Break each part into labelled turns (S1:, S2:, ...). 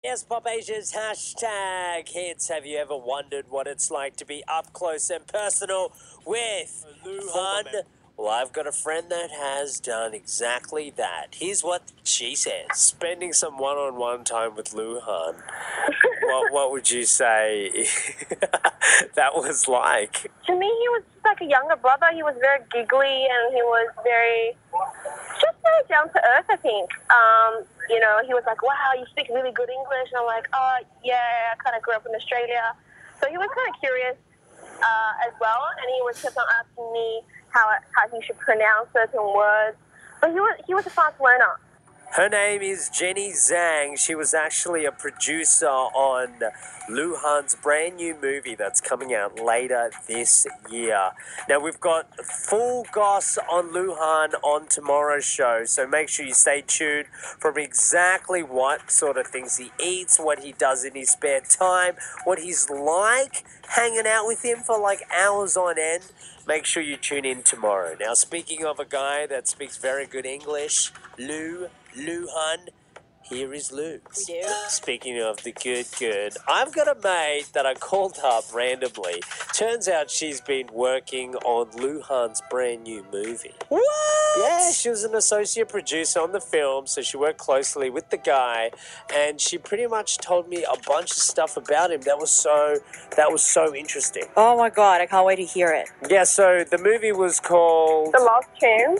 S1: SBSPopAsia's hashtag hits. Have you ever wondered what it's like to be up close and personal with Luhan? Well, I've got a friend that has done exactly that. Here's what she says. Spending some one-on-one time with Luhan. What would you say that was like?
S2: To me, he was like a younger brother. He was very giggly and he was just very down to earth, I think. He was like, wow, you speak really good English. And I'm like, oh, yeah, I kind of grew up in Australia. So he was kind of curious as well. And he was kept on asking me how he should pronounce certain words. But he was a fast learner.
S1: Her name is Jenny Zhang. She was actually a producer on Luhan's brand new movie that's coming out later this year. Now, we've got full goss on Luhan on tomorrow's show, so make sure you stay tuned from exactly what sort of things he eats, what he does in his spare time, what he's like hanging out with him for like hours on end. Make sure you tune in tomorrow. Now, speaking of a guy that speaks very good English, Luhan, here is Lou.
S3: We do?
S1: Speaking of the good, I've got a mate that I called up randomly. Turns out she's been working on Luhan's brand new movie.
S3: What?
S1: Yeah, she was an associate producer on the film, so she worked closely with the guy, and she pretty much told me a bunch of stuff about him that was so interesting.
S3: Oh my god, I can't wait to hear it.
S1: Yeah, so the movie was called
S2: The Lost Tomb,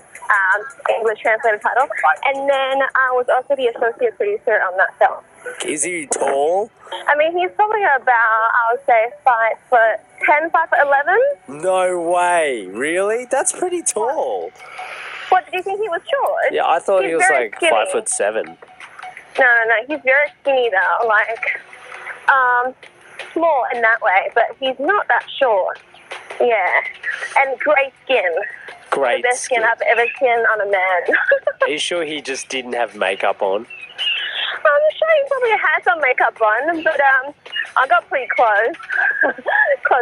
S2: English translated title. And then I was also the associate producer on that film.
S1: Is he tall?
S2: I mean, he's probably about, I would say, 5'10", 5'11".
S1: No way. Really? That's pretty tall.
S2: What, did you think he was short?
S1: Yeah, I thought
S2: He's
S1: he was
S2: very
S1: like
S2: skinny.
S1: 5'7".
S2: No, he's very skinny though, like, small in that way, but he's not that short. Yeah, and grey skin.
S1: Great
S2: The best skin I've ever seen on a man.
S1: Are you sure he just didn't have makeup on?
S2: I'm sure he probably had some makeup on, but I got pretty close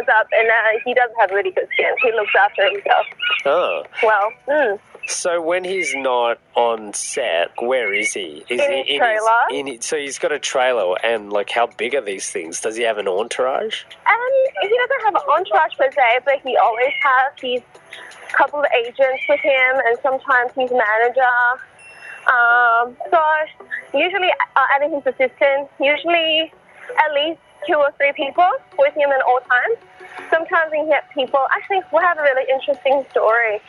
S2: up, and he does have really good skin. He looks after himself.
S1: Oh.
S2: Well,
S1: So when he's not on set, where is he? Is
S2: in
S1: he
S2: his trailer.
S1: So he's got a trailer, and like, how big are these things? Does he have an entourage?
S2: He doesn't have an entourage per se, but he always has his couple of agents with him, and sometimes his manager. So usually, and his assistant, usually at least 2 or 3 people with him at all times. Sometimes we get people. Actually, we have a really interesting story.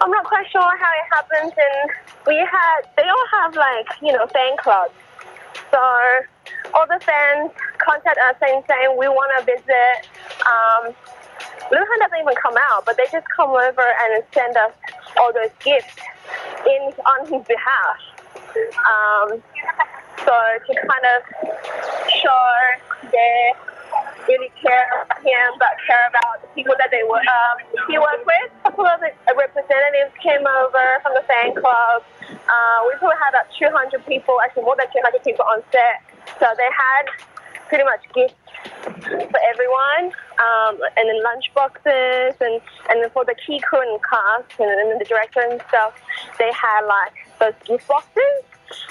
S2: I'm not quite sure how it happens, and they all have like, fan clubs. So all the fans contact us saying we want to visit. Luhan doesn't even come out, but they just come over and send us all those gifts on his behalf. So to kind of show they really care about him, but care about the people that he worked with. A couple of the representatives came over from the fan club. We probably had about 200 people, actually more than 200 people on set. So they had pretty much gifts for everyone, and then lunch boxes, and then for the key crew and cast, and then the director and stuff, they had like those gift boxes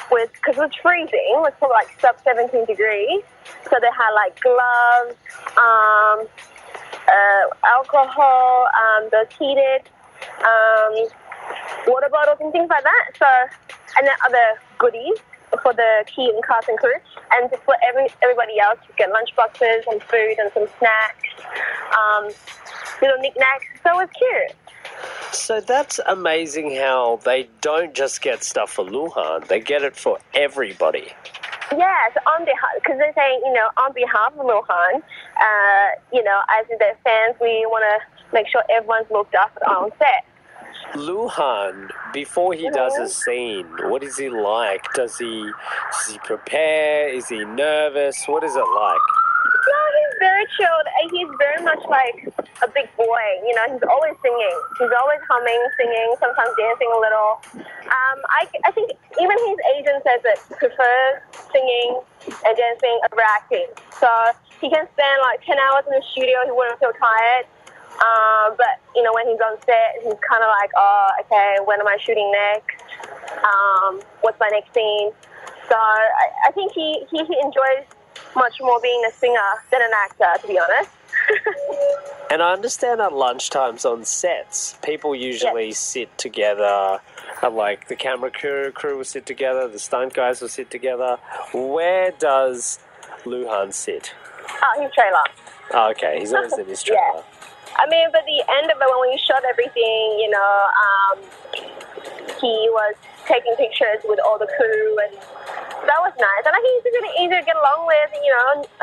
S2: because it was freezing. It was probably like sub 17 degrees. So they had like gloves, alcohol, those heated water bottles and things like that. So, and then other goodies for the key and cast and crew, and for everybody else to get lunch boxes and food and some snacks, little knickknacks. So it was cute.
S1: So that's amazing how they don't just get stuff for Luhan, they get it for everybody.
S2: Yes, on behalf, because they're saying, on behalf of Luhan, as their fans, we want to make sure everyone's looked after on set.
S1: Luhan, before he does a scene, what is he like? Does he prepare? Is he nervous? What is it like?
S2: No, he's very chilled. He's very much like a big boy. He's always singing. He's always humming, singing, sometimes dancing a little. I think even his agent says that he prefers singing and dancing over acting. So he can spend like 10 hours in the studio. He wouldn't feel tired. But when he's on set, he's kind of like, oh, okay, when am I shooting next? What's my next scene? So I think he enjoys much more being a singer than an actor, to be honest.
S1: And I understand at lunchtimes on sets, people usually sit together. Like the camera crew will sit together, the stunt guys will sit together. Where does Luhan sit?
S2: Oh, his trailer.
S1: Oh, okay, he's always in his trailer.
S2: Yeah. I mean, but the end of it, when we shot everything, he was taking pictures with all the crew, and that was nice. And I think he's really easy to get along with,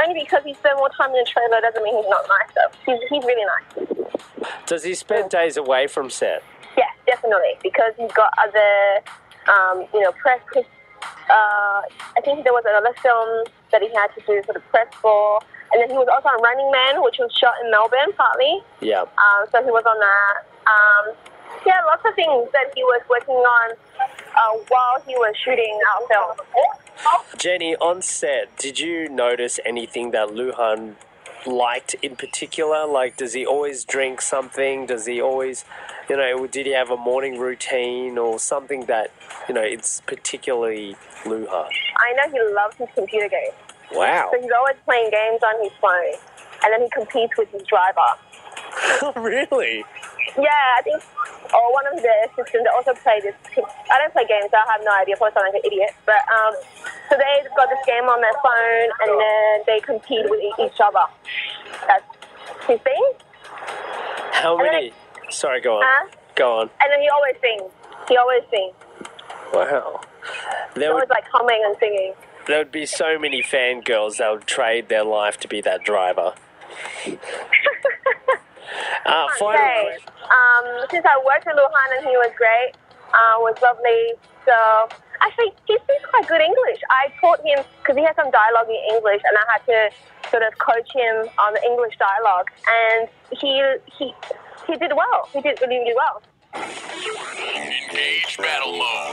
S2: only because he spent more time in the trailer doesn't mean he's not nice, though. He's really nice.
S1: Does he spend days away from set?
S2: Yeah, definitely, because he's got other, press. I think there was another film that he had to do for the press for. And then he was also on Running Man, which was shot in Melbourne, partly.
S1: Yeah.
S2: So he was on that. Yeah, lots of things that he was working on while he was shooting our film.
S1: Jenny, on set, did you notice anything that Luhan liked in particular? Like, does he always drink something? Does he always, did he have a morning routine or something that, it's particularly Luhan?
S2: I know he loves his computer games.
S1: Wow.
S2: So he's always playing games on his phone, and then he competes with his driver.
S1: Really?
S2: Yeah, I think one of the assistants also play this. I don't play games, so I have no idea. I probably sound like an idiot. But so they've got this game on their phone, and then they compete with each other. That's his thing.
S1: How many? Sorry, go on. Go on.
S2: And then he always sings.
S1: Wow.
S2: He's always like humming and singing.
S1: There would be so many fangirls that would trade their life to be that driver.
S2: Since I worked with Luhan and he was great, was lovely. So actually, he speaks quite good English. I taught him because he had some dialogue in English, and I had to sort of coach him on the English dialogue, and he did well. He did really, really well.
S4: Engage battle mode.